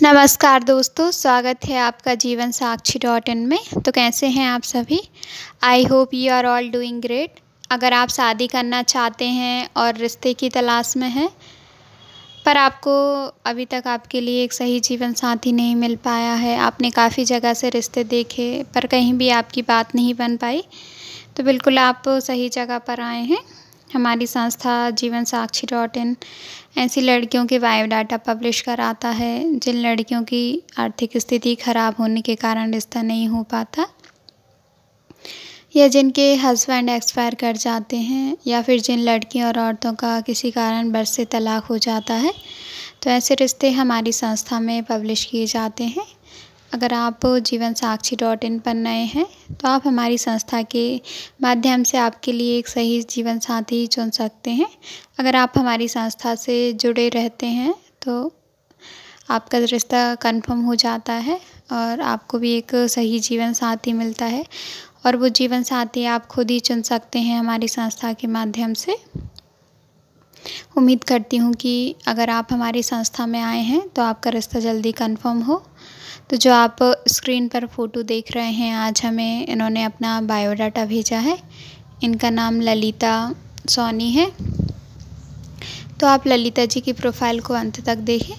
नमस्कार दोस्तों, स्वागत है आपका जीवन साक्षी .in में। तो कैसे हैं आप सभी? I hope you are all doing great. अगर आप शादी करना चाहते हैं और रिश्ते की तलाश में हैं, पर आपको अभी तक आपके लिए एक सही जीवन साथी नहीं मिल पाया है, आपने काफ़ी जगह से रिश्ते देखे पर कहीं भी आपकी बात नहीं बन पाई, तो बिल्कुल आप सही जगह पर आए हैं। हमारी संस्था जीवन साक्षी .in ऐसी लड़कियों के बायोडाटा पब्लिश कराता है जिन लड़कियों की आर्थिक स्थिति खराब होने के कारण रिश्ता नहीं हो पाता, या जिनके हस्बैंड एक्सपायर कर जाते हैं, या फिर जिन लड़कियों और औरतों का किसी कारणवश से तलाक हो जाता है, तो ऐसे रिश्ते हमारी संस्था में पब्लिश किए जाते हैं। अगर आप जीवन साक्षी .in पर नए हैं तो आप हमारी संस्था के माध्यम से आपके लिए एक सही जीवन साथी चुन सकते हैं। अगर आप हमारी संस्था से जुड़े रहते हैं तो आपका रिश्ता कंफर्म हो जाता है और आपको भी एक सही जीवन साथी मिलता है, और वो जीवन साथी आप खुद ही चुन सकते हैं हमारी संस्था के माध्यम से। उम्मीद करती हूँ कि अगर आप हमारी संस्था में आए हैं तो आपका रिश्ता जल्दी कंफर्म हो। तो जो आप स्क्रीन पर फ़ोटो देख रहे हैं, आज हमें इन्होंने अपना बायोडाटा भेजा है। इनका नाम ललिता सोनी है। तो आप ललिता जी की प्रोफाइल को अंत तक देखें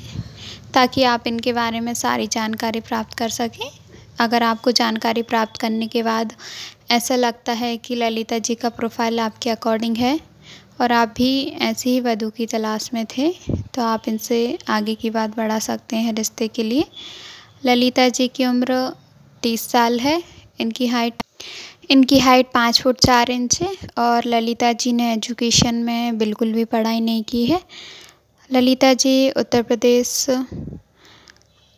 ताकि आप इनके बारे में सारी जानकारी प्राप्त कर सकें। अगर आपको जानकारी प्राप्त करने के बाद ऐसा लगता है कि ललिता जी का प्रोफाइल आपके अकॉर्डिंग है और आप भी ऐसे ही वधू की तलाश में थे, तो आप इनसे आगे की बात बढ़ा सकते हैं रिश्ते के लिए। ललिता जी की उम्र 30 साल है। इनकी हाइट 5 फुट 4 इंच है और ललिता जी ने एजुकेशन में बिल्कुल भी पढ़ाई नहीं की है। ललिता जी उत्तर प्रदेश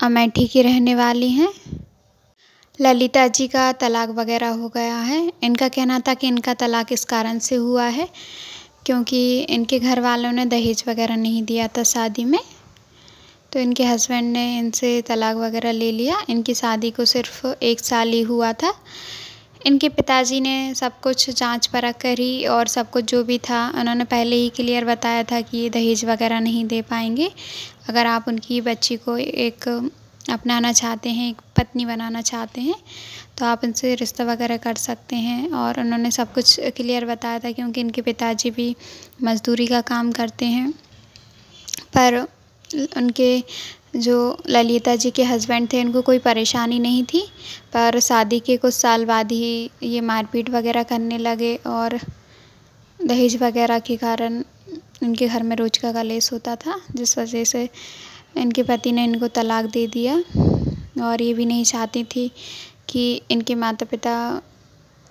अमेठी की रहने वाली हैं। ललिता जी का तलाक वगैरह हो गया है। इनका कहना था कि इनका तलाक इस कारण से हुआ है क्योंकि इनके घर वालों ने दहेज वगैरह नहीं दिया था शादी में, तो इनके हस्बैंड ने इनसे तलाक वगैरह ले लिया। इनकी शादी को सिर्फ 1 साल ही हुआ था। इनके पिताजी ने सब कुछ जांच परख करी और सब कुछ जो भी था उन्होंने पहले ही क्लियर बताया था कि ये दहेज वगैरह नहीं दे पाएंगे। अगर आप उनकी बच्ची को एक अपनाना चाहते हैं, एक पत्नी बनाना चाहते हैं, तो आप उनसे रिश्ता वगैरह कर सकते हैं। और उन्होंने सब कुछ क्लियर बताया था क्योंकि इनके पिताजी भी मज़दूरी का काम करते हैं। पर उनके जो ललिता जी के हस्बैंड थे उनको कोई परेशानी नहीं थी, पर शादी के कुछ साल बाद ही ये मारपीट वगैरह करने लगे और दहेज वगैरह के कारण इनके घर में रोज़ का कलेश होता था, जिस वजह से इनके पति ने इनको तलाक दे दिया। और ये भी नहीं चाहती थी कि इनके माता पिता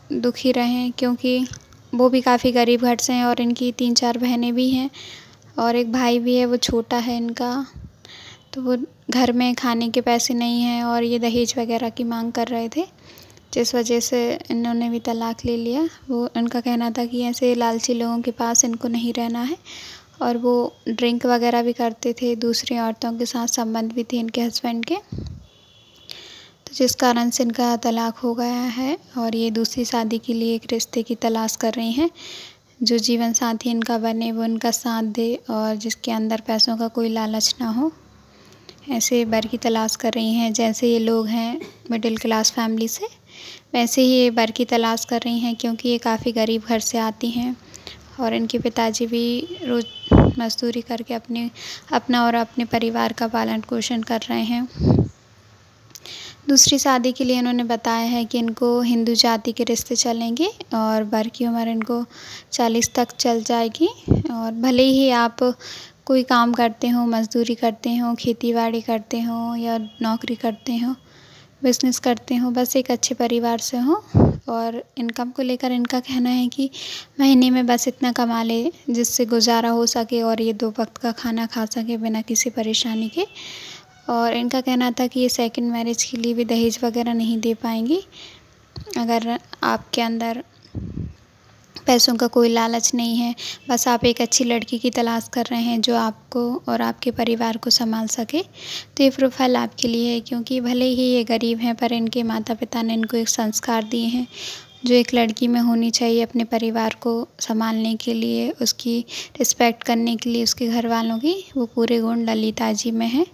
दुखी रहें क्योंकि वो भी काफ़ी गरीब घर से हैं और इनकी 3-4 बहनें भी हैं और एक भाई भी है, वो छोटा है इनका। तो वो घर में खाने के पैसे नहीं हैं और ये दहेज वगैरह की मांग कर रहे थे, जिस वजह से इन्होंने भी तलाक ले लिया। वो उनका कहना था कि ऐसे लालची लोगों के पास इनको नहीं रहना है, और वो ड्रिंक वगैरह भी करते थे, दूसरी औरतों के साथ संबंध भी थे इनके हस्बैंड के, तो जिस कारण से इनका तलाक हो गया है और ये दूसरी शादी के लिए एक रिश्ते की तलाश कर रही हैं जो जीवन साथी इनका बने, वो इनका साथ दे और जिसके अंदर पैसों का कोई लालच ना हो। ऐसे वर की तलाश कर रही हैं। जैसे ये लोग हैं मिडिल क्लास फैमिली से, वैसे ही ये वर की तलाश कर रही हैं क्योंकि ये काफ़ी गरीब घर से आती हैं और इनके पिताजी भी रोज़ मज़दूरी करके अपना और अपने परिवार का पालन पोषण कर रहे हैं। दूसरी शादी के लिए इन्होंने बताया है कि इनको हिंदू जाति के रिश्ते चलेंगे और वर की उम्र इनको 40 तक चल जाएगी। और भले ही आप कोई काम करते हो, मज़दूरी करते हो, खेतीबाड़ी करते हो या नौकरी करते हो, बिज़नेस करते हो, बस एक अच्छे परिवार से हो। और इनकम को लेकर इनका कहना है कि महीने में बस इतना कमा ले जिससे गुजारा हो सके और ये 2 वक्त का खाना खा सके बिना किसी परेशानी के। और इनका कहना था कि ये सेकंड मैरिज के लिए भी दहेज वगैरह नहीं दे पाएंगी। अगर आपके अंदर पैसों का कोई लालच नहीं है, बस आप एक अच्छी लड़की की तलाश कर रहे हैं जो आपको और आपके परिवार को संभाल सके, तो ये प्रोफाइल आपके लिए है। क्योंकि भले ही ये गरीब हैं पर इनके माता पिता ने इनको एक संस्कार दिए हैं जो एक लड़की में होनी चाहिए अपने परिवार को संभालने के लिए, उसकी रिस्पेक्ट करने के लिए, उसके घर वालों की, वो पूरे गुण ललिता जी में हैं।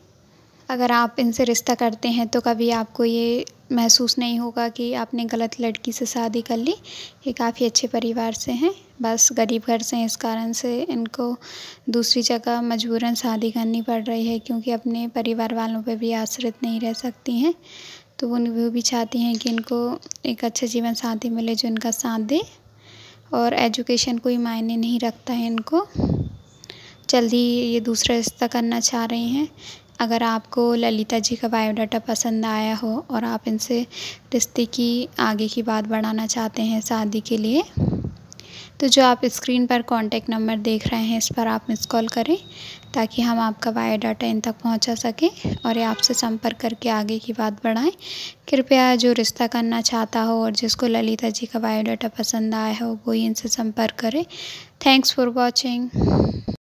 अगर आप इनसे रिश्ता करते हैं तो कभी आपको ये महसूस नहीं होगा कि आपने गलत लड़की से शादी कर ली। ये काफ़ी अच्छे परिवार से हैं, बस गरीब घर से हैं, इस कारण से इनको दूसरी जगह मजबूरन शादी करनी पड़ रही है, क्योंकि अपने परिवार वालों पे भी आश्रित नहीं रह सकती हैं। तो वो भी चाहती हैं कि इनको एक अच्छा जीवन साथी मिले जो इनका साथ दे, और एजुकेशन कोई मायने नहीं रखता है इनको। जल्दी ये दूसरा रिश्ता करना चाह रही हैं। अगर आपको ललिता जी का बायोडाटा पसंद आया हो और आप इनसे रिश्ते की आगे की बात बढ़ाना चाहते हैं शादी के लिए, तो जो आप स्क्रीन पर कॉन्टैक्ट नंबर देख रहे हैं इस पर आप मिस कॉल करें, ताकि हम आपका बायोडाटा इन तक पहुंचा सकें और ये आपसे संपर्क करके आगे की बात बढ़ाएं। कृपया जो रिश्ता करना चाहता हो और जिसको ललिता जी का बायोडाटा पसंद आया हो वो ही इनसे संपर्क करें। Thanks for watching.